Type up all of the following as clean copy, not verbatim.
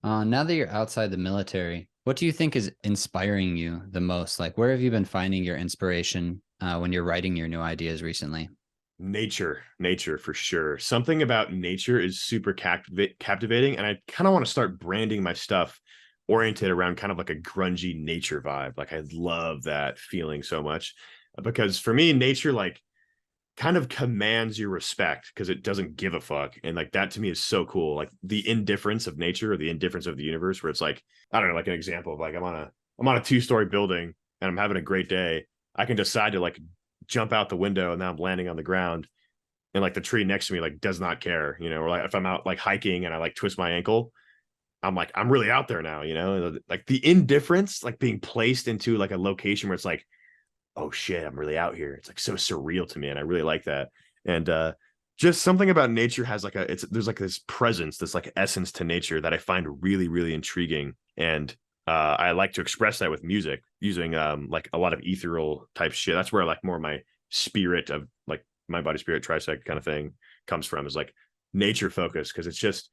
Now that you're outside the military, what do you think is inspiring you the most? Like, where have you been finding your inspiration when you're writing your new ideas recently? Nature for sure. Something about nature is super captivating, and I kind of want to start branding my stuff oriented around kind of like a grungy nature vibe. Like I love that feeling so much because for me, nature like kind of commands your respect because it doesn't give a fuck, and like that to me is so cool. Like the indifference of nature or the indifference of the universe, where it's like I don't know, like an example of like I'm on a 2-story building and I'm having a great day. I can decide to like jump out the window and now I'm landing on the ground, and like the tree next to me like does not care, or like if I'm out like hiking and I like twist my ankle, I'm like I'm really out there now, like the indifference, like being placed into like a location where it's like, oh shit, I'm really out here. It's like so surreal to me, and I really like that. And just something about nature has like there's like this presence, this like essence to nature that I find really really intriguing. And I like to express that with music using like a lot of ethereal type shit. That's where like more of my spirit of like my body spirit TRISEKT kind of thing comes from, is like nature focus, because it's just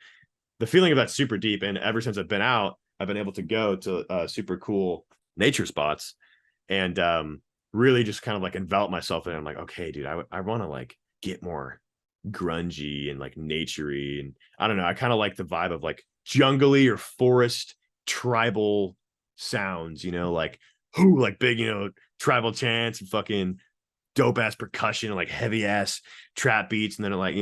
the feeling of that super deep. And ever since I've been out, I've been able to go to super cool nature spots and really just kind of like envelop myself in it. I'm like, okay, dude, I want to like get more grungy and like naturey, and I don't know, I kind of like the vibe of like jungly or forest tribal sounds, like who like big, tribal chants and fucking dope ass percussion and like heavy ass trap beats, and then like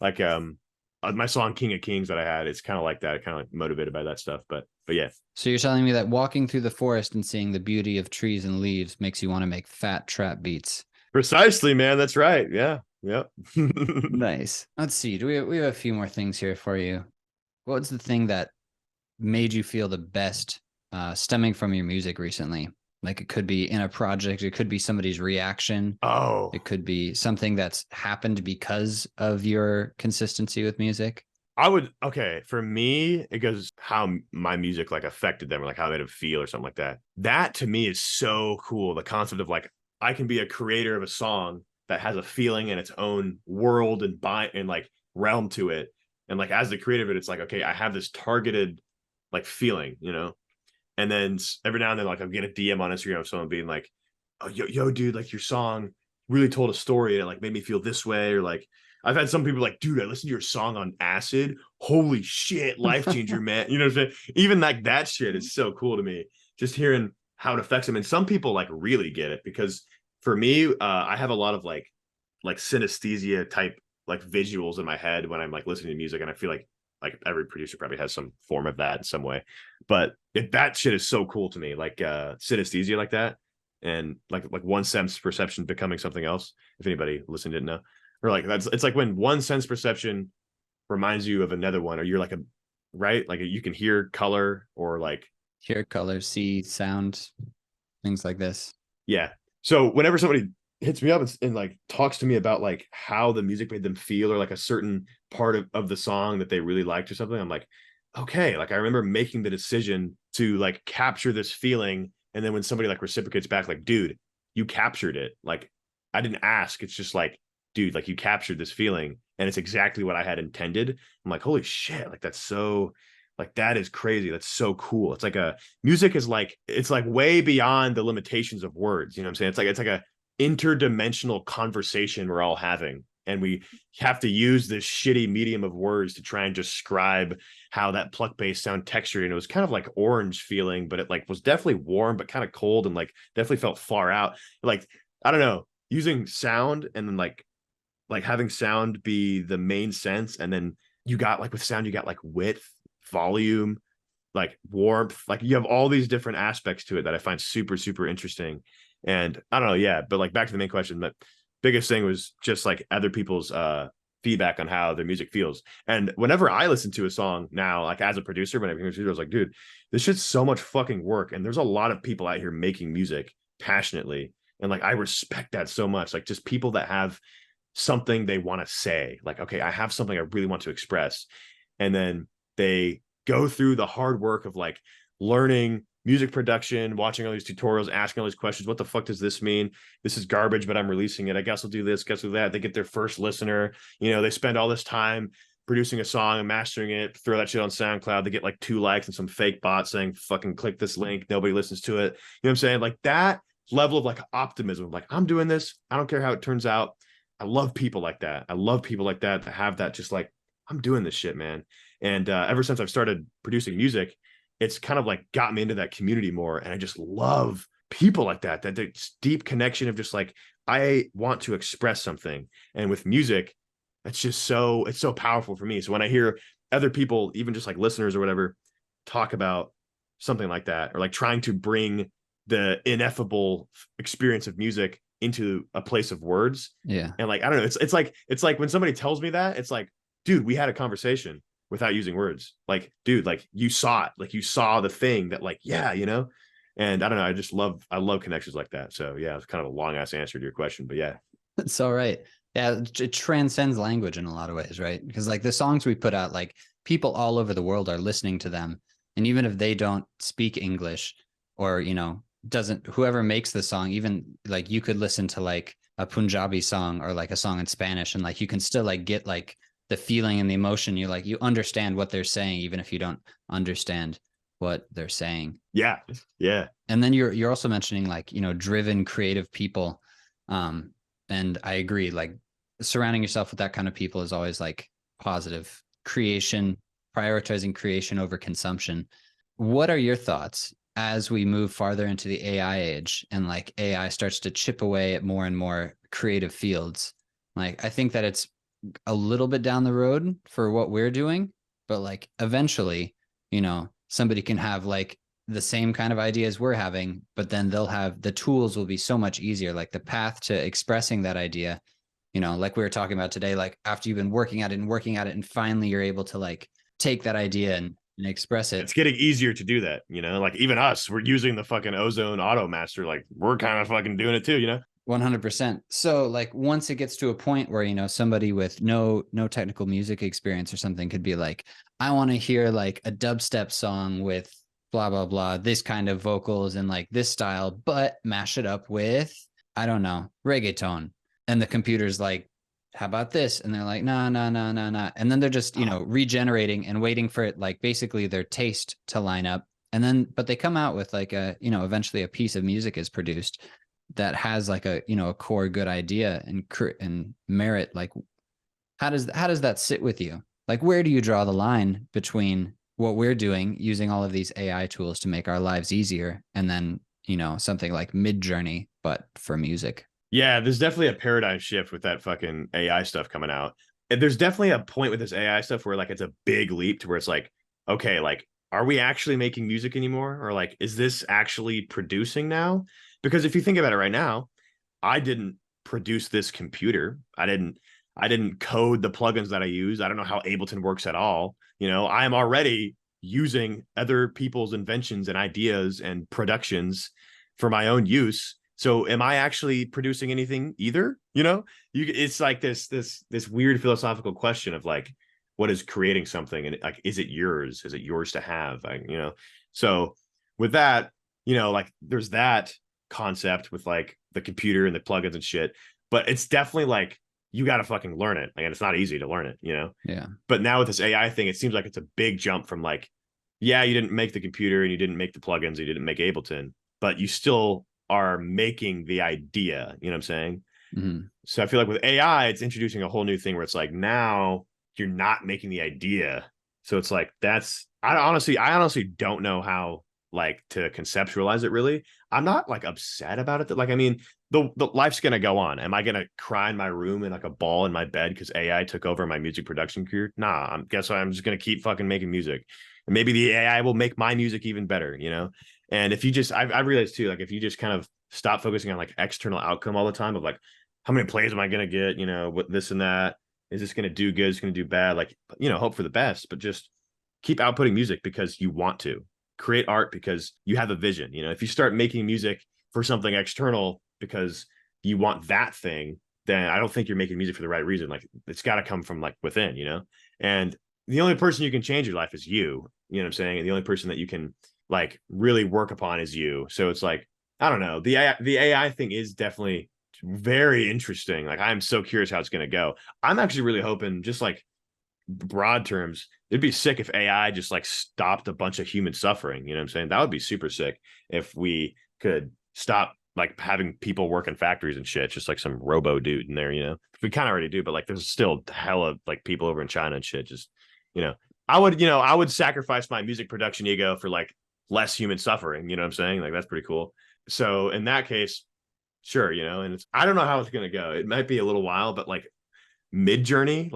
like my song King of Kings that I had, it's kind of like that, kind of like motivated by that stuff. But yeah. So you're telling me that walking through the forest and seeing the beauty of trees and leaves makes you want to make fat trap beats. Precisely, man. That's right. Yeah. Yep. Nice. Let's see. We have a few more things here for you. What's the thing that made you feel the best stemming from your music recently? Like it could be in a project, it could be somebody's reaction, Oh, it could be something that's happened because of your consistency with music. okay. For me, it goes how my music like affected them, or like how they made them feel or something like that. That to me is so cool. The concept of like, I can be a creator of a song that has a feeling in its own world and like realm to it. And like, as the creator of it, it's like, okay, I have this targeted like feeling, and then every now and then, like I'll get a DM on Instagram of someone being like, "Oh, yo, dude, like your song really told a story and it like made me feel this way." Or like I've had some people like, "Dude, I listened to your song on acid. Holy shit, life changer, man!" You know what I'm saying? Even like that shit is so cool to me. Just hearing how it affects them, and some people like really get it, because for me, I have a lot of like synesthesia type like visuals in my head when I'm like listening to music, and I feel like every producer probably has some form of that in some way. But that shit is so cool to me, like synesthesia like that, and like one sense perception becoming something else. If anybody listened didn't know, or like it's like when one sense perception reminds you of another one, or you're like a right, like you can hear color or like Hear, color, see, sound, things like this. yeah. So whenever somebody hits me up and like talks to me about like how the music made them feel, or like a certain part of the song that they really liked or something, I'm like, okay, like I remember making the decision to like capture this feeling. And then when somebody like reciprocates back, like, dude, you captured it. Like I didn't ask. It's just like, dude, like you captured this feeling and it's exactly what I had intended. I'm like, holy shit, like that's so like that is crazy. That's so cool. It's like a music is like it's like way beyond the limitations of words. You know what I'm saying? It's like a interdimensional conversation we're all having. And we have to use this shitty medium of words to try and describe how that pluck bass sound textured. And it was kind of like orange feeling, but it like was definitely warm, but kind of cold, and like definitely felt far out. Like, I don't know, using sound and then like having sound be the main sense. And then you got like with sound, you got like width, volume, like warmth, like you have all these different aspects to it that I find super, super interesting. And I don't know, yeah, but like back to the main question, the biggest thing was just like other people's feedback on how their music feels. And whenever I listen to a song now, like as a producer, whenever I was like, dude, this shit's so much fucking work. And there's a lot of people out here making music passionately. And like I respect that so much. Like just people that have something they want to say. Like, okay, I have something I really want to express. And then they go through the hard work of like learning music production, watching all these tutorials, asking all these questions. What the fuck does this mean? This is garbage, but I'm releasing it. I guess I'll do this, guess I'll do that. They get their first listener. They spend all this time producing a song and mastering it, throw that shit on SoundCloud, they get like 2 likes and some fake bot saying fucking click this link, nobody listens to it. You know what I'm saying? Like that level of like optimism, like I'm doing this, I don't care how it turns out. I love people like that. I love people like that have that, just like, I'm doing this shit, man. And ever since I've started producing music, it's kind of like got me into that community more. And I just love people like that deep connection of just like, I want to express something. And with music, it's so powerful for me. So when I hear other people, even just like listeners or whatever, talk about something like that, or like trying to bring the ineffable experience of music into a place of words. Yeah. And like, I don't know, it's like when somebody tells me that, it's like, dude, we had a conversation without using words. Like, dude, like you saw it, like you saw the thing that like, yeah, you know? And I don't know, I love connections like that. So yeah, it's kind of a long ass answer to your question, but yeah. It's all right. Yeah, it transcends language in a lot of ways, right? Because like the songs we put out, like people all over the world are listening to them. And even if they don't speak English, or, you know, doesn't, whoever makes the song, even like you could listen to like a Punjabi song or like a song in Spanish, and like you can still like get like the feeling and the emotion. You like, you understand what they're saying, even if you don't understand what they're saying. Yeah. Yeah. And then you're also mentioning like, you know, driven creative people. And I agree, like surrounding yourself with that kind of people is always like positive. Creation, prioritizing creation over consumption. What are your thoughts as we move farther into the AI age and like AI starts to chip away at more and more creative fields? Like I think that it's a little bit down the road for what we're doing, but like eventually, you know, somebody can have like the same kind of ideas we're having, but then they'll have, the tools will be so much easier. Like the path to expressing that idea, you know, like we were talking about today, like after you've been working at it and working at it, and finally you're able to like take that idea and express it. It's getting easier to do that, you know, like even us, we're using the fucking Ozone Auto Master. Like we're kind of fucking doing it too, you know? 100%. So like once it gets to a point where, you know, somebody with no technical music experience or something could be like, I want to hear like a dubstep song with blah blah blah, this kind of vocals and like this style, but mash it up with, I don't know, reggaeton. And the computer's like, how about this? And they're like, no, no, no, no, no. And then they're just, you know, regenerating and waiting for it, like basically their taste to line up. And then, but they come out with like a, you know, eventually a piece of music is produced that has like a, you know, a core good idea and merit. Like how does that sit with you? Like where do you draw the line between what we're doing using all of these AI tools to make our lives easier, and then, you know, something like Midjourney but for music? Yeah, there's definitely a paradigm shift with that fucking AI stuff coming out. And there's definitely a point with this AI stuff where like it's a big leap to where it's like, okay, like, are we actually making music anymore? Or like, is this actually producing now? Because if you think about it right now, I didn't produce this computer. I didn't code the plugins that I use. I don't know how Ableton works at all. You know, I am already using other people's inventions and ideas and productions for my own use. So am I actually producing anything either? You know, it's like this weird philosophical question of like, what is creating something, and like, is it yours? Is it yours to have? You know, so with that, you know, like there's that concept with like the computer and the plugins and shit, but it's definitely like you got to fucking learn it. Like, and it's not easy to learn it, you know? Yeah. But now with this AI thing, it seems like it's a big jump from like, yeah, you didn't make the computer and you didn't make the plugins, you didn't make Ableton, but you still are making the idea, you know what I'm saying? Mm-hmm. So I feel like with AI, it's introducing a whole new thing where it's like now you're not making the idea. So it's like I honestly don't know how like to conceptualize it really. I'm not like upset about it. Like, I mean, the life's gonna go on. Am I gonna cry in my room in like a ball in my bed because AI took over my music production career? Nah, guess what? I'm just gonna keep fucking making music. And maybe the AI will make my music even better, you know? And if you just I've realized too, like if you just kind of stop focusing on like external outcome all the time of like, how many plays am I gonna get? You know, what this and that. Is this gonna do good? Is it gonna do bad? Like, you know, hope for the best, but just keep outputting music because you want to. Create art because you have a vision. You know, if you start making music for something external because you want that thing, then I don't think you're making music for the right reason. Like it's got to come from like within, you know? And the only person you can change your life is you know what I'm saying? And the only person that you can like really work upon is you. So it's like, I don't know. The AI thing is definitely very interesting. Like I'm so curious how it's going to go. I'm actually really hoping just like broad terms, it'd be sick if AI just like stopped a bunch of human suffering. You know what I'm saying? That would be super sick if we could stop like having people work in factories and shit, just like some robo dude in there, you know. We kind of already do, but like there's still hella like people over in China and shit. Just, you know, I would sacrifice my music production ego for like less human suffering. You know what I'm saying? Like that's pretty cool. So in that case, sure, you know, and it's I don't know how it's gonna go. It might be a little while, but like mid journey,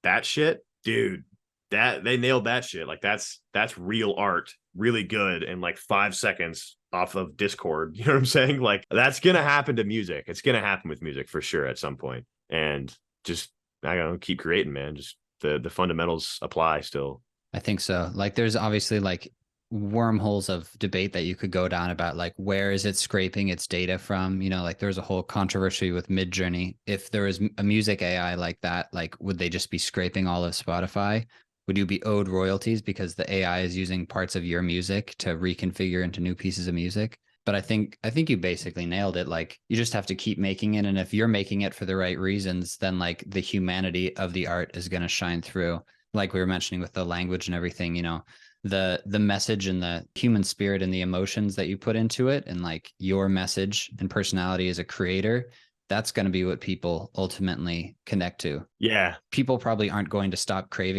that shit, dude, that they nailed that shit. Like that's real art, really good, in like 5 seconds off of Discord. You know what I'm saying? Like that's gonna happen to music. It's gonna happen with music for sure at some point. And just I don't know, keep creating, man. Just the fundamentals apply still. I think so. Like there's obviously like wormholes of debate that you could go down about like where is it scraping its data from? You know, like there's a whole controversy with Midjourney. If there was a music AI like that, like would they just be scraping all of Spotify? Would you be owed royalties because the AI is using parts of your music to reconfigure into new pieces of music? But I think you basically nailed it. Like you just have to keep making it, and if you're making it for the right reasons, then like the humanity of the art is going to shine through. Like we were mentioning with the language and everything, you know, the message and the human spirit and the emotions that you put into it, and like your message and personality as a creator, that's going to be what people ultimately connect to. Yeah. People probably aren't going to stop craving